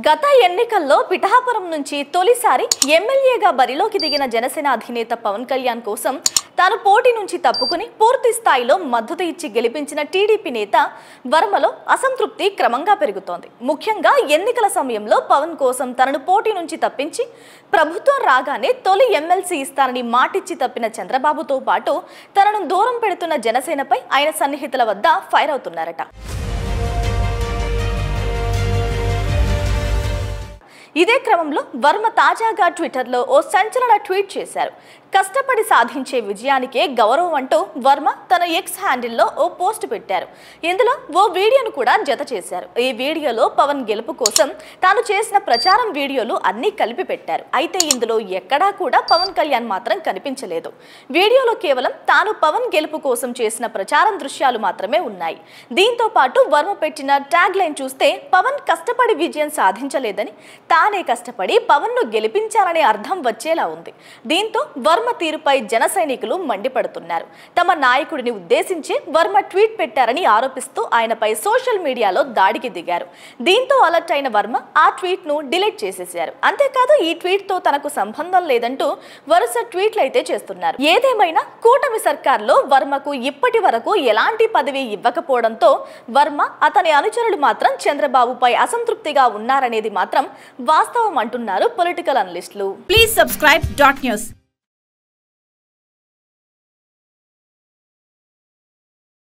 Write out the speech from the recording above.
గత ఎన్నికల్లో పిఠాపురం నుంచి తొలిసారి ఎమ్మెల్యేగా బరిలోకి దిగిన జనసేన అధినేత పవన్ కళ్యాణ్ కోసం తాను పోటీ నుంచి తప్పుకుని పూర్తి స్థాయిలో మద్దతు ఇచ్చి గెలిపించిన టీడీపీ నేత వర్మలో అసంతృప్తి క్రమంగా పెరుగుతోంది. ముఖ్యంగా ఎన్నికల సమయంలో పవన్ కోసం తనను పోటీ నుంచి తప్పించి ప్రభుత్వం రాగానే తొలి ఎమ్మెల్సీ ఇస్తానని మాటిచ్చి తప్పిన చంద్రబాబుతో పాటు తనను దూరం పెడుతున్న జనసేనపై ఆయన సన్నిహితుల వద్ద ఫైర్ అవుతున్నారట. ఇదే క్రమంలో వర్మ తాజాగా ట్విట్టర్లో ఓ సంచలన ట్వీట్ చేశారు. కష్టపడి సాధించే విజయానికే గౌరవం అంటూ వర్మ తన ఎక్స్ హ్యాండిల్లో ఓ పోస్ట్ పెట్టారు. ఇందులో ఓ వీడియోను కూడా జత చేశారు. ఈ వీడియోలో పవన్ గెలుపు కోసం తాను చేసిన ప్రచారం వీడియోలు అన్నీ కలిపి పెట్టారు. అయితే ఇందులో ఎక్కడా కూడా పవన్ కళ్యాణ్ మాత్రం కనిపించలేదు. వీడియోలో కేవలం తాను పవన్ గెలుపు కోసం చేసిన ప్రచారం దృశ్యాలు మాత్రమే ఉన్నాయి. దీంతో పాటు వర్మ పెట్టిన ట్యాగ్ లైన్ చూస్తే పవన్ కష్టపడి విజయం సాధించలేదని తానే కష్టపడి పవన్ ను గెలిపించాలనే అర్థం వచ్చేలా ఉంది. దీంతో వర్మ తీరుపై జన సైనికులు మండిపడుతున్నారు. తమ నాయకుడిని ఉద్దేశించి వర్మ ట్వీట్ పెట్టారని ఆరోపిస్తూ ఆయనపై సోషల్ మీడియాలో దాడికి దిగారు. దీంతో అలర్ట్ అయిన వర్మ ఆ ట్వీట్ ను డిలీట్ చేసేశారు. అంతేకాదు ఈ ట్వీట్ తో తనకు సంబంధం లేదంటూ వరుస ట్వీట్లు అయితే చేస్తున్నారు. ఏదేమైనా కూటమి సర్కార్లో వర్మకు ఇప్పటి వరకు ఎలాంటి పదవి ఇవ్వకపోవడంతో వర్మ అతని అనుచరులు మాత్రం చంద్రబాబుపై అసంతృప్తిగా ఉన్నారనేది మాత్రం వాస్తవం అంటున్నారు పొలిటికల్ అనలిస్టులు. Please subscribe .news.